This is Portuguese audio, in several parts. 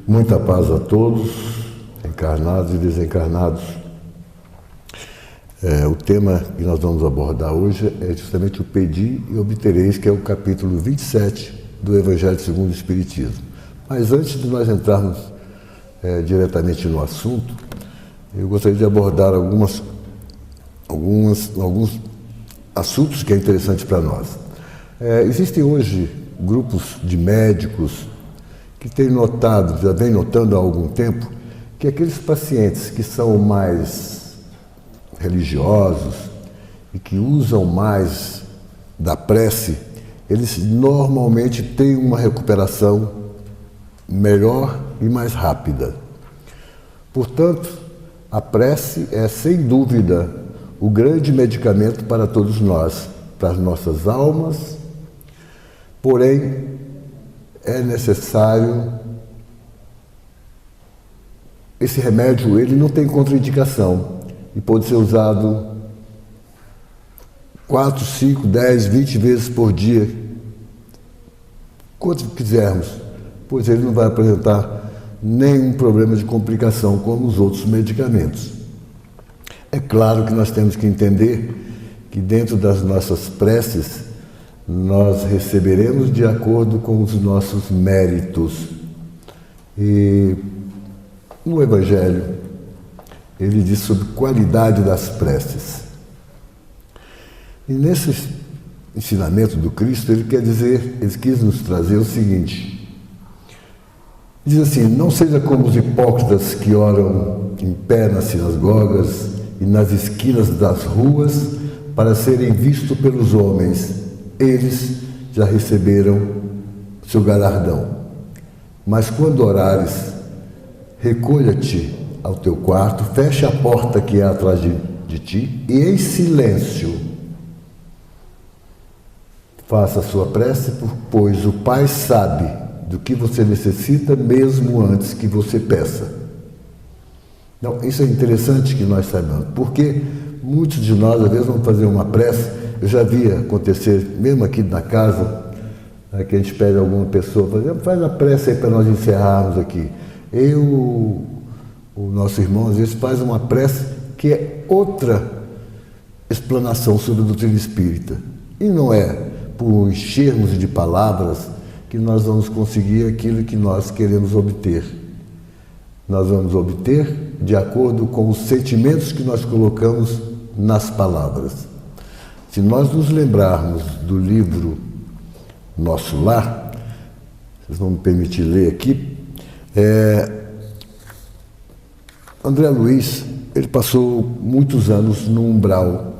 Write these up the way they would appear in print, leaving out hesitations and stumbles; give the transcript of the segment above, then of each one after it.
Muita paz a todos, encarnados e desencarnados. O tema que nós vamos abordar hoje é justamente o Pedi e Obtereis, que é o capítulo 27 do Evangelho segundo o Espiritismo. Mas antes de nós entrarmos diretamente no assunto, eu gostaria de abordar alguns assuntos que é interessante para nós. Existem hoje grupos de médicos que têm notado, já vem notando há algum tempo, que aqueles pacientes que são mais religiosos e que usam mais da prece, eles normalmente têm uma recuperação melhor e mais rápida. Portanto, a prece é, sem dúvida, o grande medicamento para todos nós, para as nossas almas, porém, é necessário, esse remédio ele não tem contraindicação e pode ser usado 4, 5, 10, 20 vezes por dia, quanto quisermos, pois ele não vai apresentar nenhum problema de complicação como os outros medicamentos. É claro que nós temos que entender que dentro das nossas preces nós receberemos de acordo com os nossos méritos. E no Evangelho, ele diz sobre qualidade das preces. E nesse ensinamento do Cristo, ele quis nos trazer o seguinte. Diz assim: não seja como os hipócritas que oram em pé nas sinagogas e nas esquinas das ruas para serem vistos pelos homens. Eles já receberam seu galardão. Mas quando orares, recolha-te ao teu quarto, feche a porta que é atrás de ti e em silêncio faça a sua prece, pois o Pai sabe do que você necessita mesmo antes que você peça. Então, isso é interessante que nós saibamos, porque muitos de nós, às vezes, vamos fazer uma prece. Eu já vi acontecer, mesmo aqui na casa, que a gente pede a alguma pessoa, faz a prece aí para nós encerrarmos aqui. O nosso irmão, às vezes, faz uma prece que é outra explanação sobre a doutrina espírita. E não é por enchermos de palavras que nós vamos conseguir aquilo que nós queremos obter. Nós vamos obter de acordo com os sentimentos que nós colocamos nas palavras. Se nós nos lembrarmos do livro Nosso Lar, vocês vão me permitir ler aqui, André Luiz, ele passou muitos anos no umbral.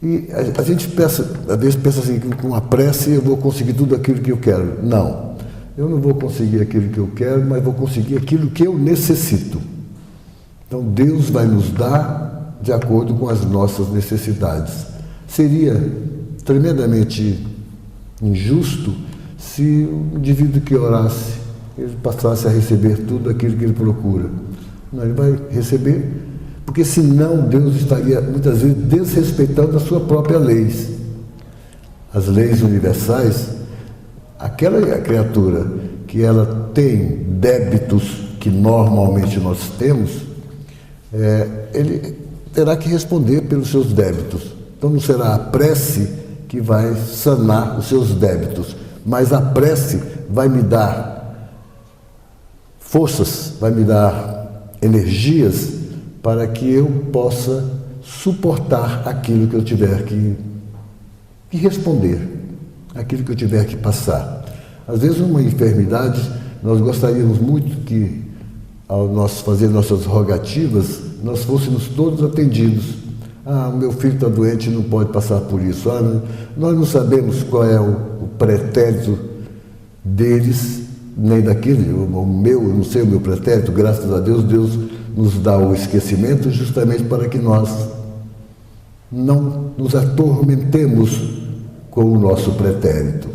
E a gente às vezes pensa assim, que com a prece eu vou conseguir tudo aquilo que eu quero. Não, eu não vou conseguir aquilo que eu quero, mas vou conseguir aquilo que eu necessito. Então Deus vai nos dar de acordo com as nossas necessidades. Seria tremendamente injusto se o indivíduo que orasse, ele passasse a receber tudo aquilo que ele procura. Não, ele vai receber, porque senão Deus estaria muitas vezes desrespeitando a sua própria lei. As leis universais, aquela criatura que ela tem débitos que normalmente nós temos, ele terá que responder pelos seus débitos. Então não será a prece que vai sanar os seus débitos, mas a prece vai me dar forças, vai me dar energias para que eu possa suportar aquilo que eu tiver que responder, aquilo que eu tiver que passar. Às vezes uma enfermidade, nós gostaríamos muito que, ao nós fazer nossas rogativas, nós fôssemos todos atendidos. Meu filho está doente, não pode passar por isso. Nós não sabemos qual é o pretérito deles, nem daquele. Eu não sei o meu pretérito, graças a Deus, Deus nos dá o esquecimento justamente para que nós não nos atormentemos com o nosso pretérito.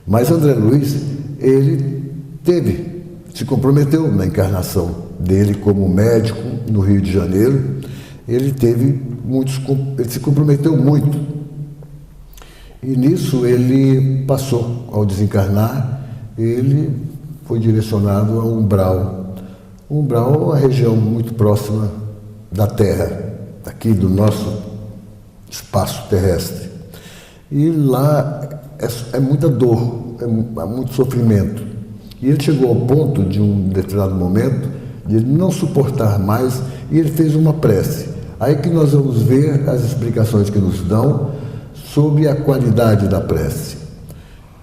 Mas André Luiz, ele se comprometeu na encarnação dele como médico no Rio de Janeiro. Ele se comprometeu muito. E nisso ele passou, ao desencarnar, ele foi direcionado ao umbral. O umbral é uma região muito próxima da Terra, aqui do nosso espaço terrestre. E lá é muita dor, é muito sofrimento. E ele chegou ao ponto, de um determinado momento, de ele não suportar mais, e ele fez uma prece. Aí que nós vamos ver as explicações que nos dão sobre a qualidade da prece.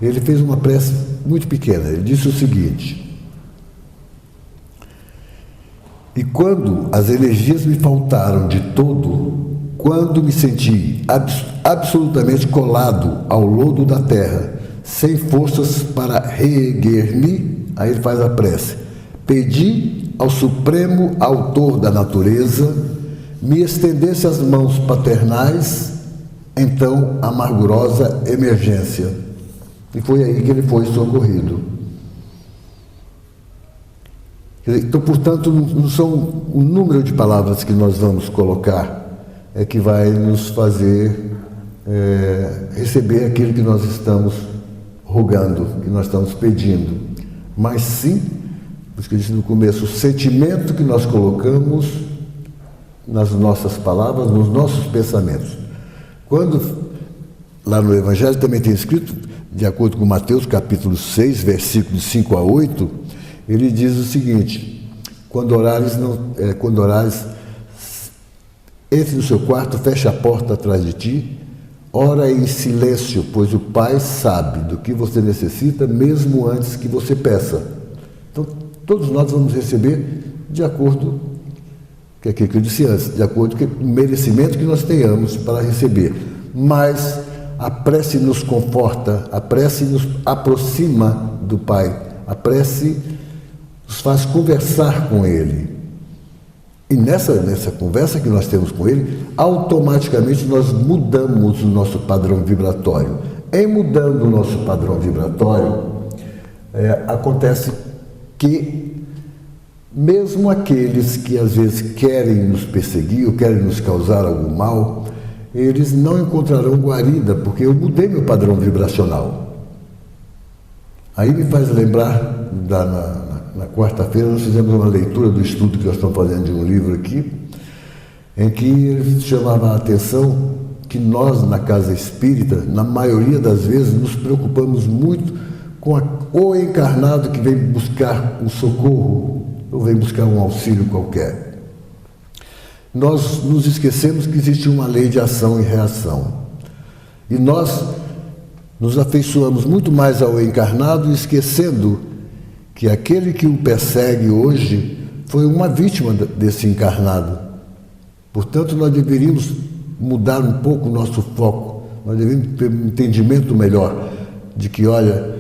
Ele fez uma prece muito pequena. Ele disse o seguinte: e quando as energias me faltaram de todo, quando me senti absolutamente colado ao lodo da terra, sem forças para reerguer-me, aí ele faz a prece: pedi ao Supremo Autor da natureza me estendesse as mãos paternais, então amargurosa emergência. E foi aí que ele foi socorrido. Então, portanto, não são o número de palavras que nós vamos colocar que vai nos fazer receber aquilo que nós estamos rogando, que nós estamos pedindo, mas sim, por isso que eu disse no começo, o sentimento que nós colocamos nas nossas palavras, nos nossos pensamentos. Quando, lá no Evangelho também tem escrito, de acordo com Mateus capítulo 6, versículos 5 a 8, ele diz o seguinte: quando orares, entre no seu quarto, fecha a porta atrás de ti, ora em silêncio, pois o Pai sabe do que você necessita, mesmo antes que você peça. Então, todos nós vamos receber de acordo com aquilo que eu disse antes, de acordo com o merecimento que nós tenhamos para receber. Mas a prece nos conforta, a prece nos aproxima do Pai, a prece nos faz conversar com Ele. E nessa conversa que nós temos com Ele, automaticamente nós mudamos o nosso padrão vibratório. Em mudando o nosso padrão vibratório, acontece que mesmo aqueles que às vezes querem nos perseguir ou querem nos causar algum mal, eles não encontrarão guarida, porque eu mudei meu padrão vibracional. Aí me faz lembrar, na quarta-feira nós fizemos uma leitura do estudo que nós estamos fazendo de um livro aqui, em que ele chamava a atenção que nós, na casa espírita, na maioria das vezes, nos preocupamos muito com o encarnado que vem buscar um socorro, ou vem buscar um auxílio qualquer. Nós nos esquecemos que existe uma lei de ação e reação. E nós nos afeiçoamos muito mais ao encarnado, esquecendo que aquele que o persegue hoje foi uma vítima desse encarnado. Portanto, nós deveríamos mudar um pouco o nosso foco, nós deveríamos ter um entendimento melhor de que, olha,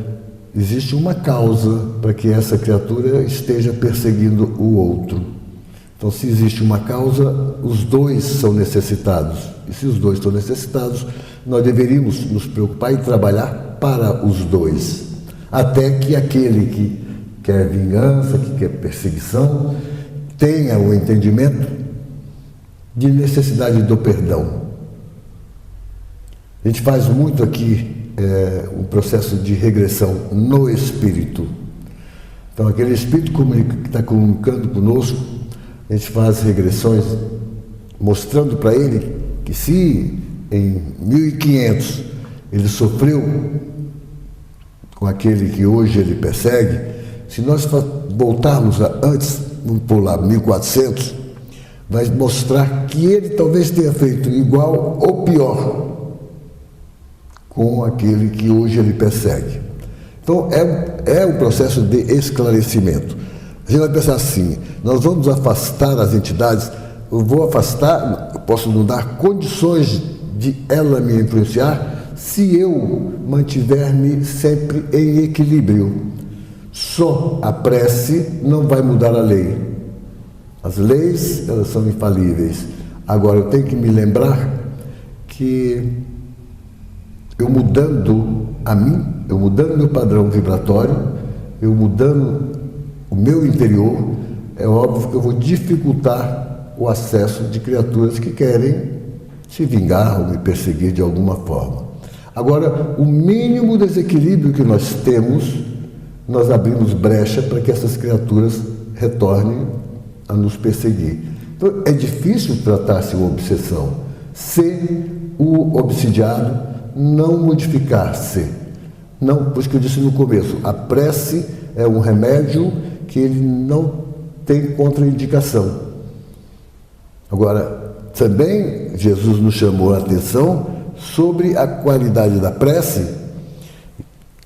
existe uma causa para que essa criatura esteja perseguindo o outro. Então, se existe uma causa, os dois são necessitados. E se os dois estão necessitados, nós deveríamos nos preocupar e trabalhar para os dois. Até que aquele que quer vingança, que quer perseguição, tenha o entendimento de necessidade do perdão. A gente faz muito aqui um processo de regressão no espírito. Então, aquele espírito que está comunicando conosco, a gente faz regressões mostrando para ele que se em 1500 ele sofreu com aquele que hoje ele persegue, se nós voltarmos a antes, vamos por lá, 1400, vai mostrar que ele talvez tenha feito igual ou pior com aquele que hoje ele persegue. Então, é um processo de esclarecimento. A gente vai pensar assim: nós vamos afastar as entidades, eu vou afastar, eu posso não dar condições de ela me influenciar se eu mantiver-me sempre em equilíbrio. Só a prece não vai mudar a lei. As leis, elas são infalíveis. Agora, eu tenho que me lembrar que eu mudando a mim, eu mudando meu padrão vibratório, eu mudando o meu interior, é óbvio que eu vou dificultar o acesso de criaturas que querem se vingar ou me perseguir de alguma forma. Agora, o mínimo desequilíbrio que nós temos nós abrimos brecha para que essas criaturas retornem a nos perseguir. Então, é difícil tratar-se uma obsessão se o obsidiado não modificar-se. Não, por isso que eu disse no começo, a prece é um remédio que ele não tem contraindicação. Agora, também Jesus nos chamou a atenção sobre a qualidade da prece,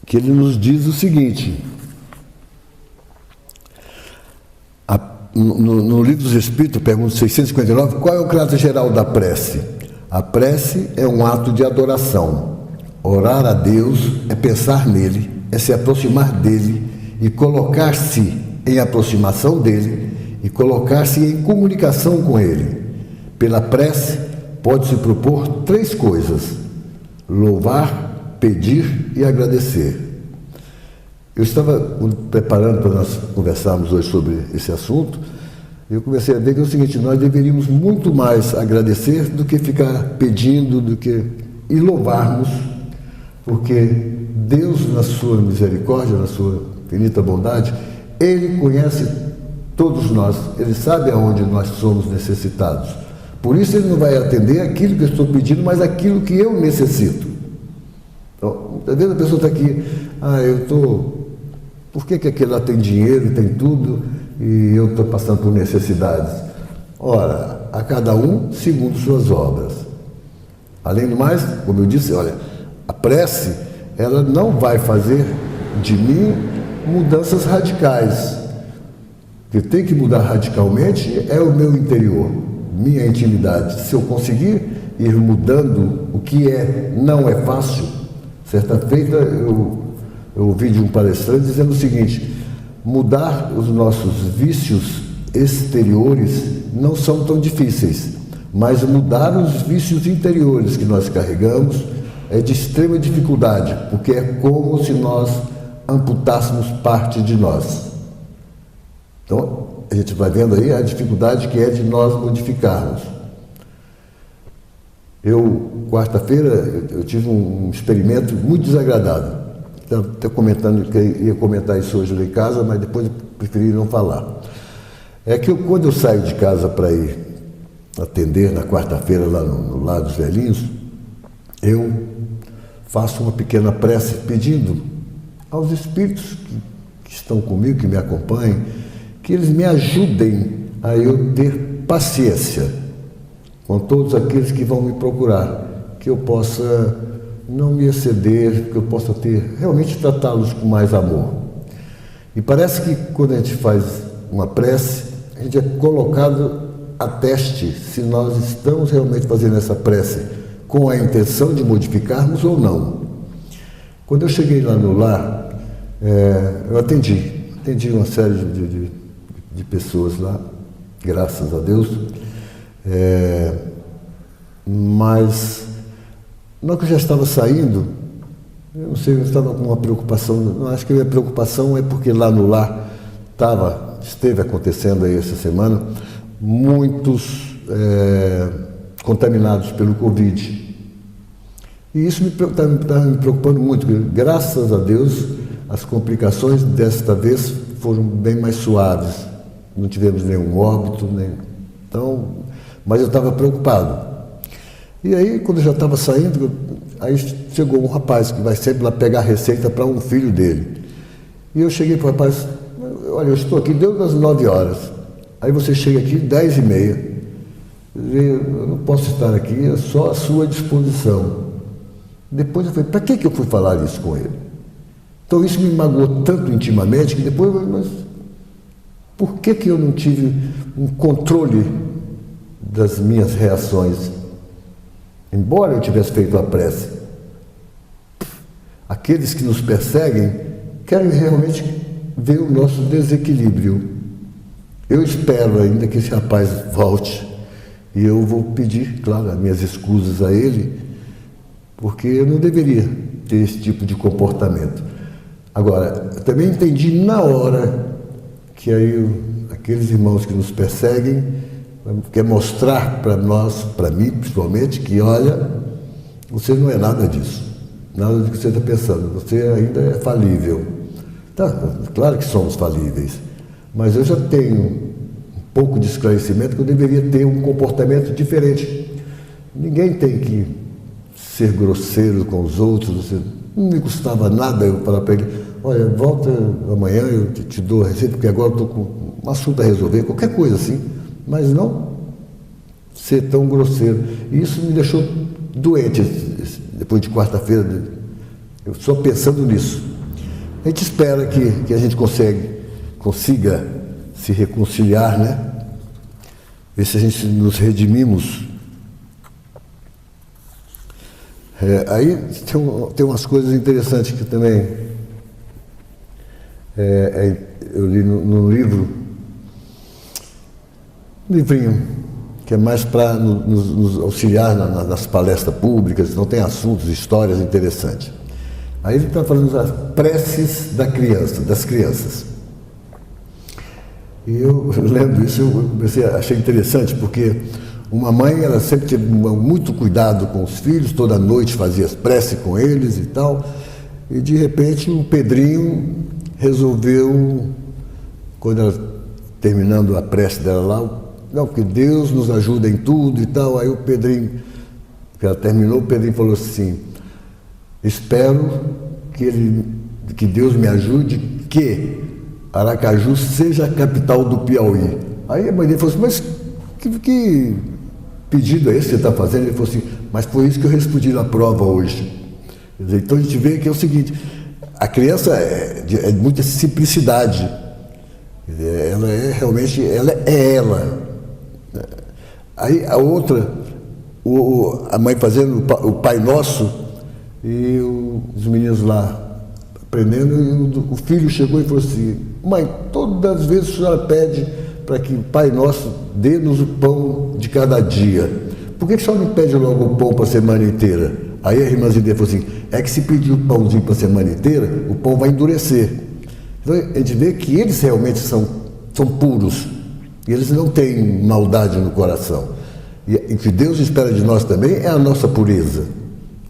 que ele nos diz o seguinte, no Livro dos Espíritos, pergunta 659, qual é o caráter geral da prece? A prece é um ato de adoração. Orar a Deus é pensar nele, é se aproximar dele e colocar-se em aproximação dele e colocar-se em comunicação com ele. Pela prece, pode-se propor 3 coisas: louvar, pedir e agradecer. Eu estava preparando para nós conversarmos hoje sobre esse assunto, e eu comecei a ver que é o seguinte, nós deveríamos muito mais agradecer do que ficar pedindo, e louvarmos, porque Deus, na sua misericórdia, na sua infinita bondade, Ele conhece todos nós, Ele sabe aonde nós somos necessitados. Por isso Ele não vai atender aquilo que eu estou pedindo, mas aquilo que eu necessito. Então, muitas vezes a pessoa está aqui, por que aquele lá tem dinheiro, tem tudo, e eu estou passando por necessidades? Ora, a cada um segundo suas obras. Além do mais, como eu disse, olha, a prece, ela não vai fazer de mim mudanças radicais. O que tem que mudar radicalmente é o meu interior, minha intimidade. Se eu conseguir ir mudando o que não é fácil. Certa feita eu ouvi de um palestrante dizendo o seguinte: mudar os nossos vícios exteriores não são tão difíceis, mas mudar os vícios interiores que nós carregamos é de extrema dificuldade, porque é como se nós amputássemos parte de nós. Então, a gente vai vendo aí a dificuldade que é de nós modificarmos. Quarta-feira, eu tive um experimento muito desagradável. Estava até comentando que ia comentar isso hoje lá em casa, mas depois eu preferi não falar. É que quando eu saio de casa para ir atender na quarta-feira lá no Lar dos Velhinhos, eu faço uma pequena prece pedindo aos espíritos que estão comigo, que me acompanhem, que eles me ajudem a eu ter paciência com todos aqueles que vão me procurar, que eu possa não me exceder, que eu possa realmente tratá-los com mais amor. E parece que quando a gente faz uma prece, a gente é colocado a teste se nós estamos realmente fazendo essa prece com a intenção de modificarmos ou não. Quando eu cheguei lá no lar, eu atendi uma série de pessoas lá, graças a Deus, mas na hora que eu já estava saindo, eu não sei, eu estava com uma preocupação, não, acho que a minha preocupação é porque lá no lar esteve acontecendo aí essa semana, muitos contaminados pelo Covid. E isso estava me preocupando muito, porque, graças a Deus, as complicações desta vez foram bem mais suaves. Não tivemos nenhum óbito, mas eu estava preocupado. E aí, quando eu já estava saindo, aí chegou um rapaz que vai sempre lá pegar receita para um filho dele. E eu cheguei para o rapaz, olha, eu estou aqui desde as 9 horas. Aí você chega aqui 10h30. Eu não posso estar aqui, é só à sua disposição. Depois eu falei, para que eu fui falar isso com ele? Então isso me magoou tanto intimamente que depois eu falei, mas por que eu não tive um controle das minhas reações? Embora eu tivesse feito a prece, aqueles que nos perseguem querem realmente ver o nosso desequilíbrio. Eu espero ainda que esse rapaz volte e eu vou pedir, claro, as minhas escusas a ele, porque eu não deveria ter esse tipo de comportamento. Agora, eu também entendi na hora que aí aqueles irmãos que nos perseguem quer mostrar para nós, para mim principalmente, que olha, você não é nada disso, nada do que você está pensando, você ainda é falível. Tá, claro que somos falíveis, mas eu já tenho um pouco de esclarecimento que eu deveria ter um comportamento diferente. Ninguém tem que ser grosseiro com os outros. Não me custava nada eu falar para ele: olha, volta amanhã, eu te dou a receita, porque agora estou com um assunto a resolver, qualquer coisa assim, mas não ser tão grosseiro. E isso me deixou doente depois de quarta-feira, eu só pensando nisso. A gente espera que a gente consiga se reconciliar, né? Ver se a gente nos redimimos. Aí tem umas coisas interessantes que também eu li num livrinho, que é mais para nos auxiliar nas palestras públicas, não tem assuntos, histórias interessantes. Aí ele está falando das preces das crianças. E eu lendo isso, achei interessante, porque uma mãe, ela sempre teve muito cuidado com os filhos, toda noite fazia as preces com eles e tal, e de repente o Pedrinho resolveu, quando ela terminando a prece dela lá, não, porque Deus nos ajuda em tudo e tal. Aí o Pedrinho, que ela terminou, o Pedrinho falou assim: espero que Deus me ajude, que Aracaju seja a capital do Piauí. Aí a mãe dele falou assim: mas que pedido é esse que você está fazendo? Ele falou assim: mas foi isso que eu respondi na prova hoje. Quer dizer, então a gente vê que é o seguinte: a criança é muita simplicidade. Ela é realmente, ela é ela. Aí a outra, a mãe fazendo o Pai Nosso e os meninos lá aprendendo, e o filho chegou e falou assim: mãe, todas as vezes a senhora pede para que o Pai Nosso dê-nos o pão de cada dia. Por que a senhora não pede logo o pão para a semana inteira? Aí a irmãzinha dele falou assim: é que se pedir o pãozinho para a semana inteira, o pão vai endurecer. Então a gente vê que eles realmente são puros. E eles não têm maldade no coração. E o que Deus espera de nós também é a nossa pureza.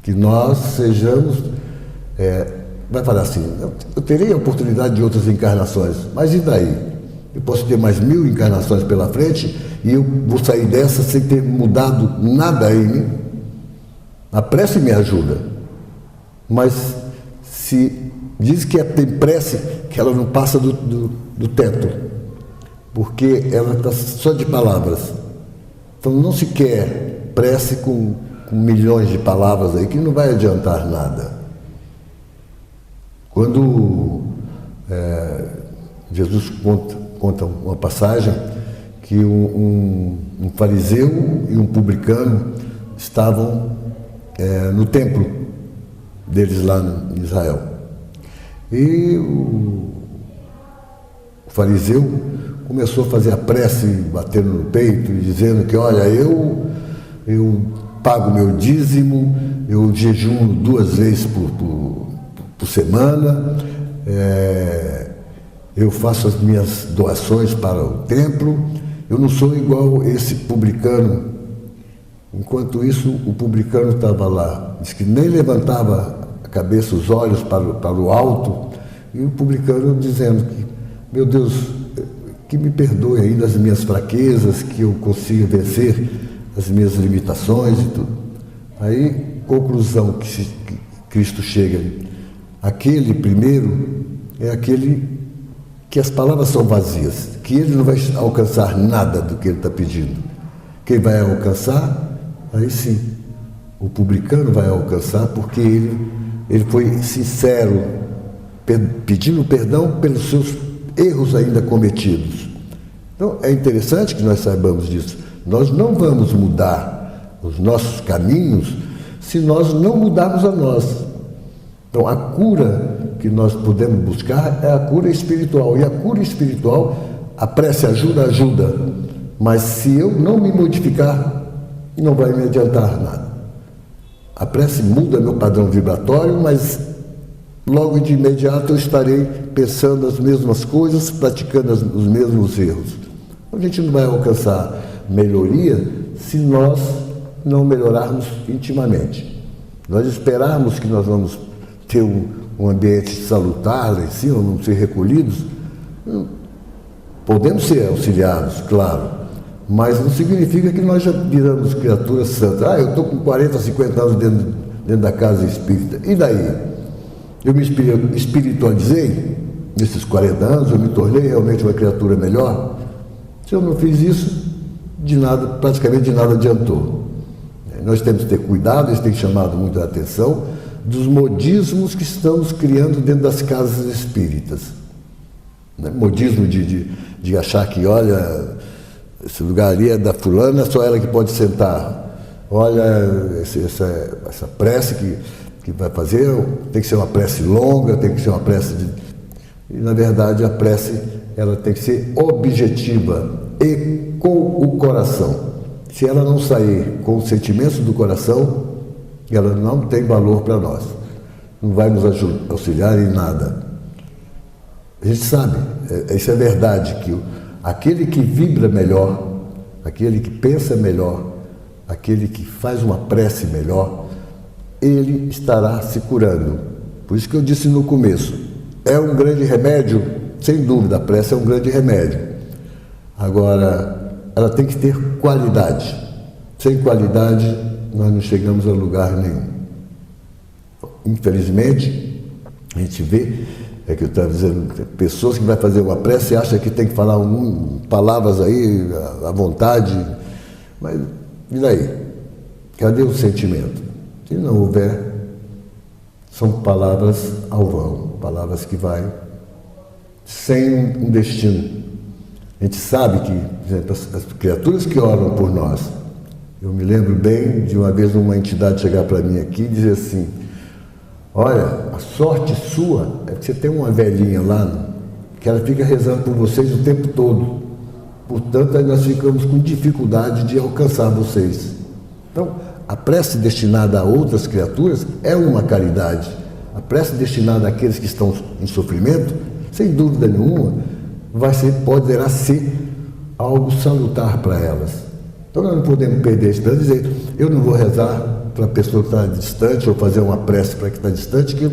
Que nós sejamos... vai falar assim: eu terei a oportunidade de outras encarnações, mas e daí? Eu posso ter mais 1000 encarnações pela frente e eu vou sair dessa sem ter mudado nada em mim? A prece me ajuda. Mas se diz que tem prece que ela não passa do teto, porque ela está só de palavras. Então não se quer prece com milhões de palavras aí, que não vai adiantar nada. Quando Jesus conta uma passagem que um fariseu e um publicano estavam no templo deles lá em Israel. E o fariseu começou a fazer a prece, batendo no peito e dizendo que, olha, eu pago meu dízimo, eu jejuo 2 vezes por semana, eu faço as minhas doações para o templo, eu não sou igual esse publicano. Enquanto isso, o publicano estava lá, diz que nem levantava a cabeça, os olhos para o alto, e o publicano dizendo que, meu Deus, que me perdoe aí das minhas fraquezas, que eu consiga vencer as minhas limitações e tudo. Aí, conclusão que Cristo chega: aquele primeiro é aquele que as palavras são vazias, que ele não vai alcançar nada do que ele está pedindo. Quem vai alcançar, aí sim, o publicano vai alcançar, porque ele foi sincero, pedindo perdão pelos seus erros ainda cometidos. Então é interessante que nós saibamos disso. Nós não vamos mudar os nossos caminhos se nós não mudarmos a nós. Então a cura que nós podemos buscar é a cura espiritual. E a cura espiritual, a prece ajuda, mas se eu não me modificar, não vai me adiantar nada. A prece muda meu padrão vibratório, mas logo de imediato eu estarei pensando as mesmas coisas, praticando os mesmos erros. A gente não vai alcançar melhoria se nós não melhorarmos intimamente. Nós esperarmos que nós vamos ter um ambiente salutar lá em cima, vamos ser recolhidos. Podemos ser auxiliados, claro, mas não significa que nós já viramos criaturas santas. Eu estou com 40, 50 anos dentro da casa espírita. E daí? Eu me espiritualizei nesses 40 anos, eu me tornei realmente uma criatura melhor. Se eu não fiz isso, de nada, praticamente de nada adiantou. Nós temos que ter cuidado, isso tem chamado muito a atenção, dos modismos que estamos criando dentro das casas espíritas. Modismo de achar que, olha, esse lugar ali é da fulana, só ela que pode sentar. Olha, essa prece que vai fazer, tem que ser uma prece longa, tem que ser uma prece E, na verdade, a prece ela tem que ser objetiva e com o coração. Se ela não sair com os sentimentos do coração, ela não tem valor para nós. Não vai nos auxiliar em nada. A gente sabe, isso é verdade, que aquele que vibra melhor, aquele que pensa melhor, aquele que faz uma prece melhor, ele estará se curando. Por isso que eu disse no começo, é um grande remédio, sem dúvida, a prece é um grande remédio. Agora, ela tem que ter qualidade. Sem qualidade, nós não chegamos a lugar nenhum. Infelizmente, a gente vê, que eu estava dizendo, pessoas que vão fazer uma prece e acham que tem que falar palavras aí à vontade, mas e daí? Cadê o sentimento? Se não houver, são palavras ao vão, palavras que vai sem um destino. A gente sabe que, por exemplo, as criaturas que oram por nós, eu me lembro bem de uma vez uma entidade chegar para mim aqui e dizer assim, olha, a sorte sua é que você tem uma velhinha lá, que ela fica rezando por vocês o tempo todo. Portanto, aí nós ficamos com dificuldade de alcançar vocês. Então, a prece destinada a outras criaturas é uma caridade. A prece destinada àqueles que estão em sofrimento, sem dúvida nenhuma, poderá ser algo salutar para elas. Então nós não podemos perder a esperança de dizer, eu não vou rezar para a pessoa que está distante, ou fazer uma prece para que está distante, que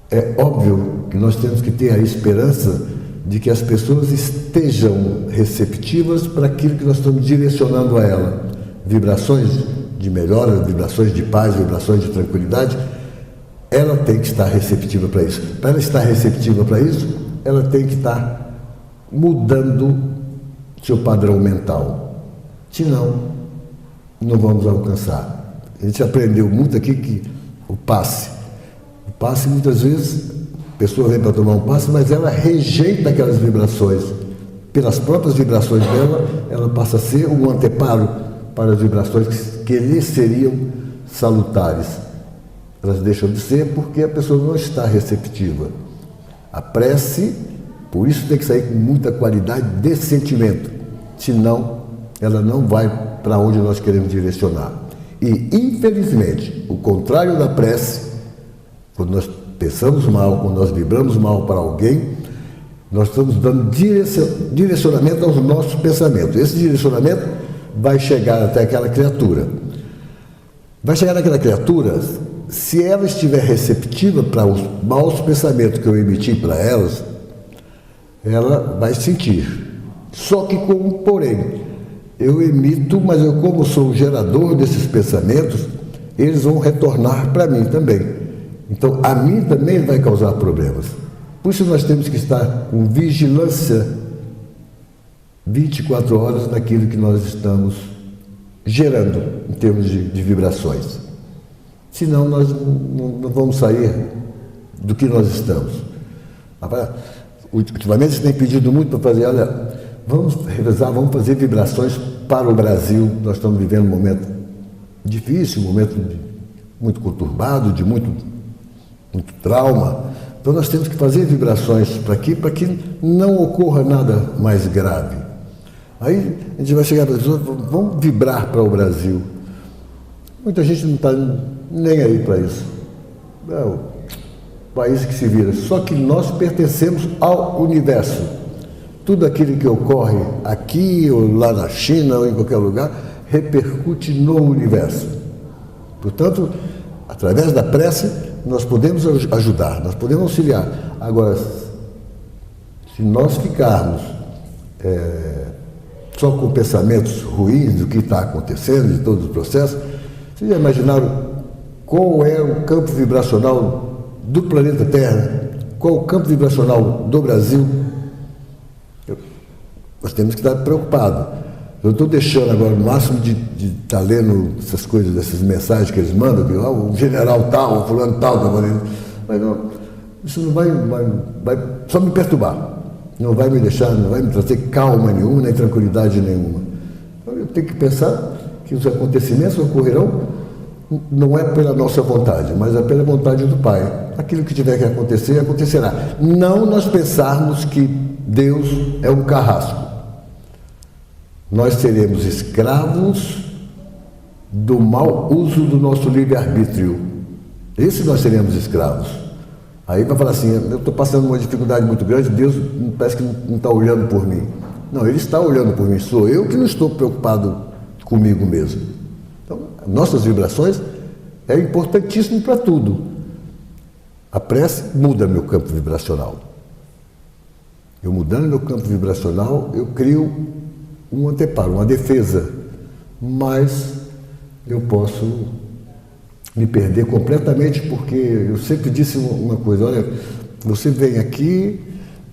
é óbvio que nós temos que ter a esperança de que as pessoas estejam receptivas para aquilo que nós estamos direcionando a ela. Vibrações de melhora, vibrações de paz, vibrações de tranquilidade, ela tem que estar receptiva para isso. Para ela estar receptiva para isso, ela tem que estar mudando seu padrão mental. Senão, não vamos alcançar. A gente aprendeu muito aqui que o passe muitas vezes, a pessoa vem para tomar um passe, mas ela rejeita aquelas vibrações. Pelas próprias vibrações dela, ela passa a ser um anteparo para as vibrações que lhe seriam salutares. Elas deixam de ser porque a pessoa não está receptiva. A prece, por isso tem que sair com muita qualidade de sentimento, senão ela não vai para onde nós queremos direcionar. E, infelizmente, o contrário da prece, quando nós pensamos mal, quando nós vibramos mal para alguém, nós estamos dando direcionamento aos nossos pensamentos. Esse direcionamento vai chegar até aquela criatura. Vai chegar naquela criatura, se ela estiver receptiva para os maus pensamentos que eu emiti para elas, ela vai sentir. Só que com um porém, eu emito, mas eu, como sou o gerador desses pensamentos, eles vão retornar para mim também. Então, a mim também vai causar problemas. Por isso nós temos que estar com vigilância 24 horas naquilo que nós estamos gerando em termos de vibrações. Senão nós não vamos sair do que nós estamos. Ultimamente você tem pedido muito para fazer, olha, vamos revezar, vamos fazer vibrações para o Brasil. Nós estamos vivendo um momento difícil, um momento muito conturbado, de muito trauma. Então nós temos que fazer vibrações para que não ocorra nada mais grave. Aí a gente vai chegar para as pessoas, vamos vibrar para o Brasil. Muita gente não está nem aí para isso. É o país que se vira. Só que nós pertencemos ao universo. Tudo aquilo que ocorre aqui, ou lá na China, ou em qualquer lugar, repercute no universo. Portanto, através da prece, nós podemos ajudar, nós podemos auxiliar. Agora, se nós ficarmos só com pensamentos ruins do que está acontecendo, de todo o processo, vocês já imaginaram qual é o campo vibracional do planeta Terra? Qual o campo vibracional do Brasil? Nós temos que estar preocupados. Eu estou deixando agora o máximo de estar lendo essas coisas, essas mensagens que eles mandam, que o general tal, o fulano tal, mas não, isso não vai só me perturbar. Não vai me deixar, não vai me trazer calma nenhuma, nem tranquilidade nenhuma. Então eu tenho que pensar que os acontecimentos ocorrerão não é pela nossa vontade, mas é pela vontade do Pai. Aquilo que tiver que acontecer, acontecerá. Não nós pensarmos que Deus é um carrasco. Nós seremos escravos do mau uso do nosso livre-arbítrio. Esse nós seremos escravos. Aí vai falar assim, eu estou passando uma dificuldade muito grande, Deus parece que não está olhando por mim. Não, Ele está olhando por mim, sou eu que não estou preocupado comigo mesmo. Então, nossas vibrações é importantíssimo para tudo. A prece muda meu campo vibracional. Eu mudando meu campo vibracional, eu crio um anteparo, uma defesa, mas eu posso me perder completamente, porque eu sempre disse uma coisa, olha, você vem aqui,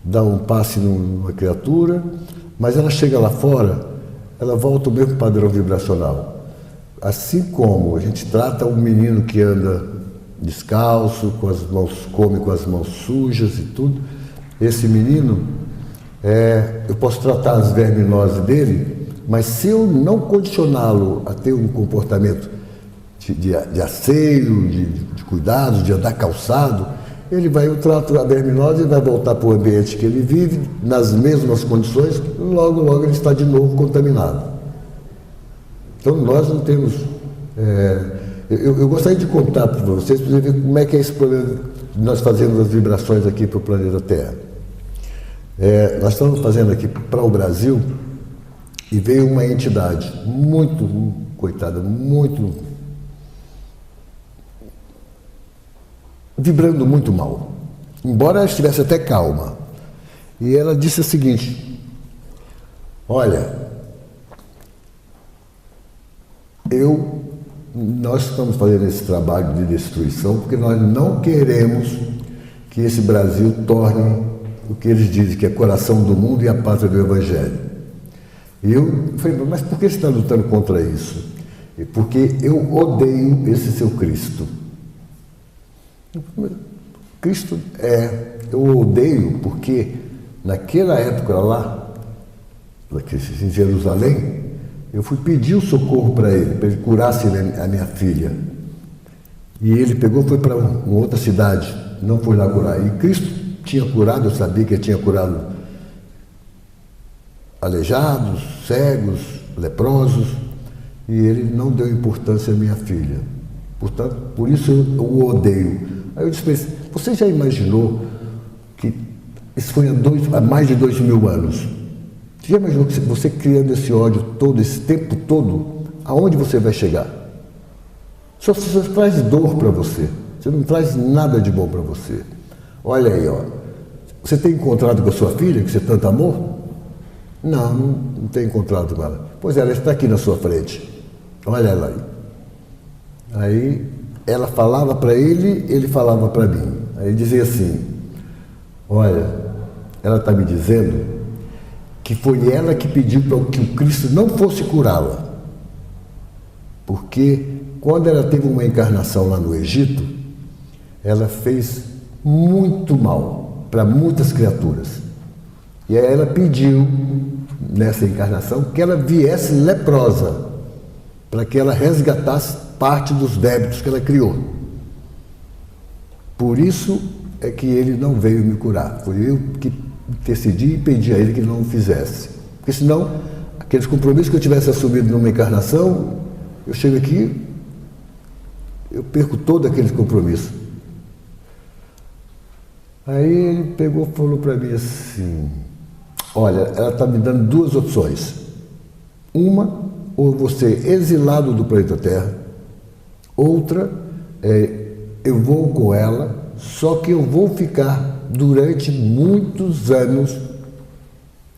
dá um passe numa criatura, mas ela chega lá fora, ela volta ao mesmo padrão vibracional. Assim como a gente trata um menino que anda descalço, com as mãos, come com as mãos sujas e tudo, esse menino, eu posso tratar as verminoses dele, mas se eu não condicioná-lo a ter um comportamento de asseio, de cuidado, de andar calçado, eu trato a verminose e vai voltar para o ambiente que ele vive, nas mesmas condições, logo ele está de novo contaminado. Então nós não temos... eu gostaria de contar para vocês, para ver como é que é esse problema de nós fazemos as vibrações aqui para o planeta Terra. Nós estamos fazendo aqui para o Brasil e veio uma entidade muito, coitada, muito... vibrando muito mal, embora ela estivesse até calma. E ela disse o seguinte, olha, nós estamos fazendo esse trabalho de destruição porque nós não queremos que esse Brasil torne o que eles dizem que é coração do mundo e a pátria do Evangelho. E eu falei, mas por que você está lutando contra isso? Porque eu odeio esse seu Cristo. Cristo eu odeio porque naquela época lá, em Jerusalém, eu fui pedir o socorro para ele curasse a minha filha. E ele pegou, foi para uma outra cidade, não foi lá curar. E Cristo tinha curado, eu sabia que ele tinha curado aleijados, cegos, leprosos, e ele não deu importância à minha filha. Portanto, por isso eu o odeio. Aí eu disse para ele, você já imaginou que isso foi há mais de 2000 anos? Você já imaginou que você criando esse ódio todo, esse tempo todo, aonde você vai chegar? Só traz dor para você, você não traz nada de bom para você. Olha aí, ó. Você tem encontrado com a sua filha, que você tanto amor? Não tem encontrado com ela. Pois ela está aqui na sua frente. Olha ela aí. Aí ela falava para ele, ele falava para mim. Aí ele dizia assim, olha, ela está me dizendo que foi ela que pediu para que o Cristo não fosse curá-la. Porque quando ela teve uma encarnação lá no Egito, ela fez muito mal para muitas criaturas. E aí ela pediu, nessa encarnação, que ela viesse leprosa, para que ela resgatasse parte dos débitos que ela criou. Por isso é que ele não veio me curar. Foi eu que decidi e pedi a ele que não o fizesse. Porque senão, aqueles compromissos que eu tivesse assumido numa encarnação, eu chego aqui, eu perco todo aquele compromisso. Aí ele pegou e falou para mim assim, olha, ela está me dando duas opções. Uma, ou você exilado do planeta Terra, outra é eu vou com ela, só que eu vou ficar durante muitos anos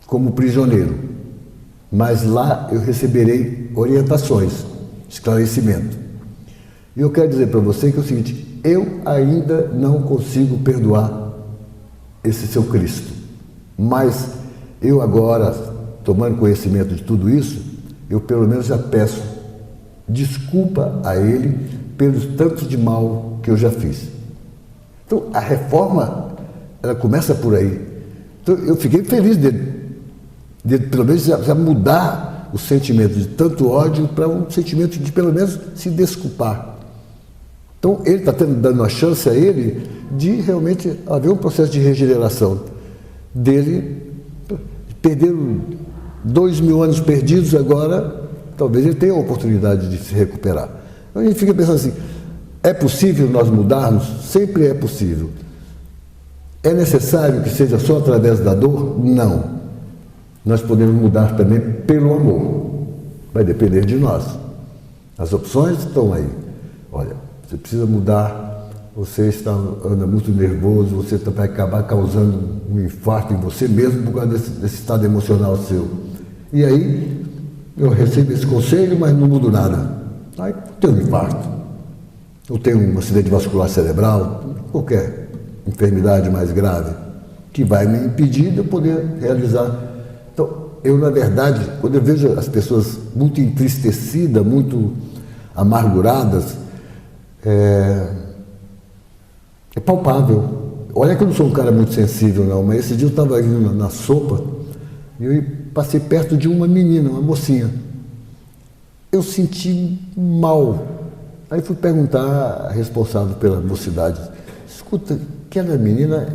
como prisioneiro. Mas lá eu receberei orientações, esclarecimento. E eu quero dizer para você que é o seguinte, eu ainda não consigo perdoar esse seu Cristo. Mas eu agora, tomando conhecimento de tudo isso, eu pelo menos já peço desculpa a ele pelos tantos de mal que eu já fiz. Então a reforma, ela começa por aí. Então eu fiquei feliz de pelo menos já mudar o sentimento de tanto ódio para um sentimento de pelo menos se desculpar. Então ele está dando a chance a ele de realmente haver um processo de regeneração dele. Perderam 2000 anos perdidos, agora talvez ele tenha a oportunidade de se recuperar. Então a gente fica pensando assim, é possível nós mudarmos? Sempre é possível. É necessário que seja só através da dor? Não. Nós podemos mudar também pelo amor. Vai depender de nós. As opções estão aí. Olha, você precisa mudar, você anda muito nervoso, você vai acabar causando um infarto em você mesmo por causa desse estado emocional seu. E aí, eu recebo esse conselho, mas não mudo nada. Aí eu tenho um infarto, eu tenho um acidente vascular cerebral, qualquer enfermidade mais grave, que vai me impedir de eu poder realizar. Então, eu, na verdade, quando eu vejo as pessoas muito entristecidas, muito amarguradas, é palpável. Olha que eu não sou um cara muito sensível, não, mas esse dia eu estava indo na sopa e eu passei perto de uma menina, uma mocinha. Eu senti mal. Aí fui perguntar à responsável pela mocidade. Escuta, aquela menina,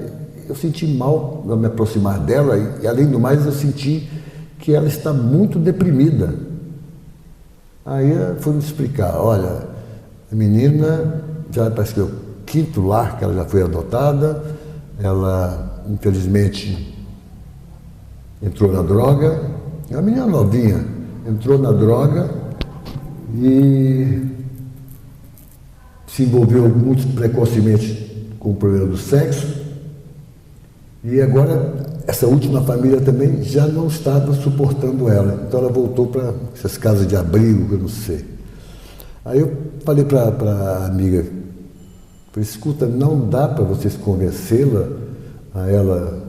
eu senti mal ao me aproximar dela e, além do mais, eu senti que ela está muito deprimida. Aí foi me explicar, olha, a menina já parece que é o 5º lar que ela já foi adotada, ela, infelizmente, entrou na droga, é uma menina novinha, entrou na droga e se envolveu muito precocemente com o problema do sexo, e agora essa última família também já não estava suportando ela, então ela voltou para essas casas de abrigo, que eu não sei. Aí eu falei para a amiga, falei, escuta, não dá para vocês convencê-la a ela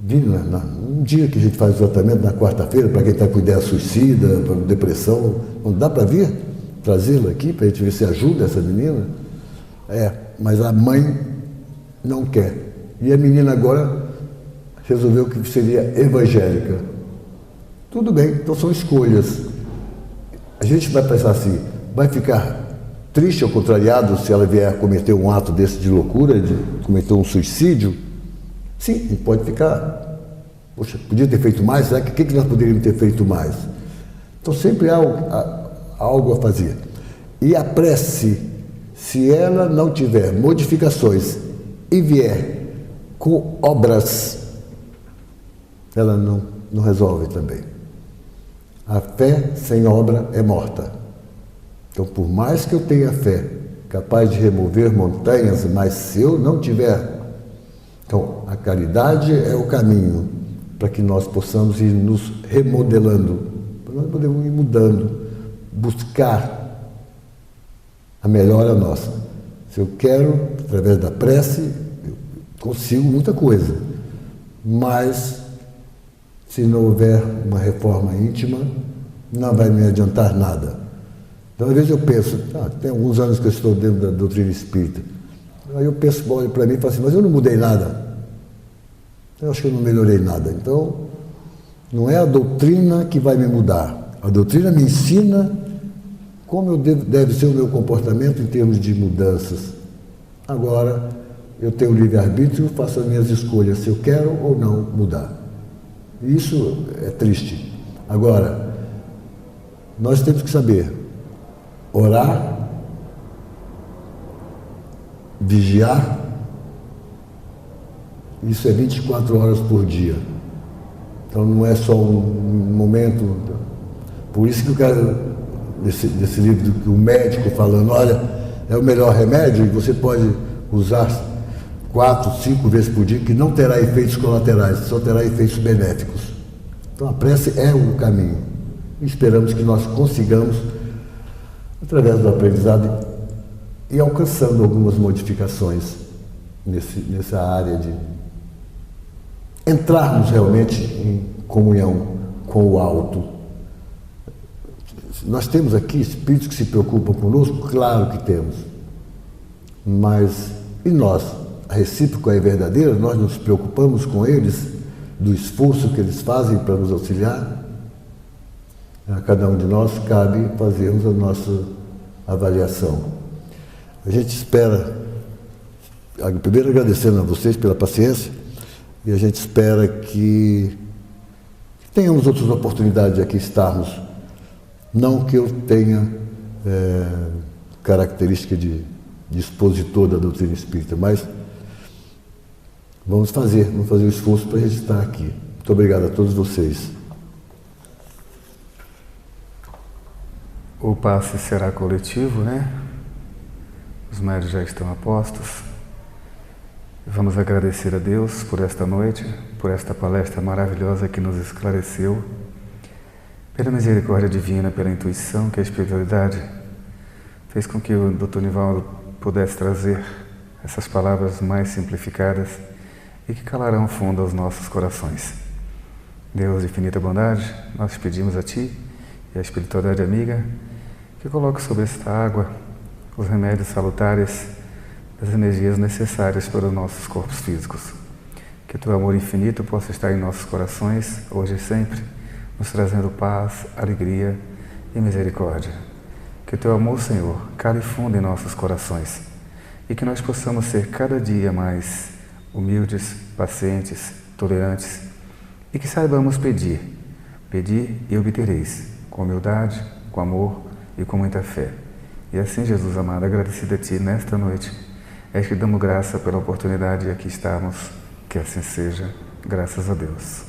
vir um dia que a gente faz o tratamento, na quarta-feira, para quem está com ideia suicida, para depressão, não dá para vir trazê-la aqui, para a gente ver se ajuda essa menina? Mas a mãe não quer. E a menina agora resolveu que seria evangélica. Tudo bem, então são escolhas. A gente vai pensar assim, vai ficar triste ou contrariado se ela vier a cometer um ato desse de loucura, de cometer um suicídio? Sim, a gente pode ficar, poxa, podia ter feito mais, será que o que nós poderíamos ter feito mais? Então sempre há algo a fazer. E a prece, se ela não tiver modificações e vier com obras, ela não resolve também. A fé sem obra é morta. Então, por mais que eu tenha fé capaz de remover montanhas, mas se eu não tiver... Então, a caridade é o caminho para que nós possamos ir nos remodelando, para nós podermos ir mudando, buscar a melhora nossa. Se eu quero, através da prece, eu consigo muita coisa, mas se não houver uma reforma íntima, não vai me adiantar nada. Então, às vezes eu penso, tem alguns anos que eu estou dentro da doutrina espírita, aí eu penso, olho para mim e falo assim, mas eu não mudei nada. Eu acho que eu não melhorei nada. Então, não é a doutrina que vai me mudar. A doutrina me ensina como deve ser o meu comportamento em termos de mudanças. Agora, eu tenho livre-arbítrio, faço as minhas escolhas, se eu quero ou não mudar. E isso é triste. Agora, nós temos que saber orar, vigiar. Isso é 24 horas por dia. Então não é só um momento. Por isso que eu quero, desse livro, o médico falando, olha, é o melhor remédio e você pode usar 4, 5 vezes por dia, que não terá efeitos colaterais, só terá efeitos benéficos. Então a prece é o caminho. E esperamos que nós consigamos, através do aprendizado, ir alcançando algumas modificações nessa área de entrarmos realmente em comunhão com o alto. Nós temos aqui espíritos que se preocupam conosco? Claro que temos. Mas, e nós? A recíproca é verdadeira? Nós nos preocupamos com eles, do esforço que eles fazem para nos auxiliar? A cada um de nós cabe fazermos a nossa avaliação. A gente espera, primeiro agradecendo a vocês pela paciência, e a gente espera que tenhamos outras oportunidades de aqui estarmos. Não que eu tenha característica de expositor da doutrina espírita, mas vamos fazer o esforço para a gente estar aqui. Muito obrigado a todos vocês. O passe será coletivo, né? Os médios já estão a postos. Vamos agradecer a Deus por esta noite, por esta palestra maravilhosa que nos esclareceu, pela misericórdia divina, pela intuição que a espiritualidade fez com que o Dr. Nivaldo pudesse trazer essas palavras mais simplificadas e que calarão fundo aos nossos corações. Deus de infinita bondade, nós pedimos a Ti e a espiritualidade amiga que coloque sobre esta água os remédios salutares, as energias necessárias para os nossos corpos físicos. Que o Teu amor infinito possa estar em nossos corações, hoje e sempre, nos trazendo paz, alegria e misericórdia. Que o Teu amor, Senhor, cale fundo em nossos corações e que nós possamos ser cada dia mais humildes, pacientes, tolerantes e que saibamos pedir. Pedi e obtereis, com humildade, com amor e com muita fé. E assim, Jesus amado, agradecido a Ti nesta noite, é que damos graça pela oportunidade de aqui estarmos. Que assim seja, graças a Deus.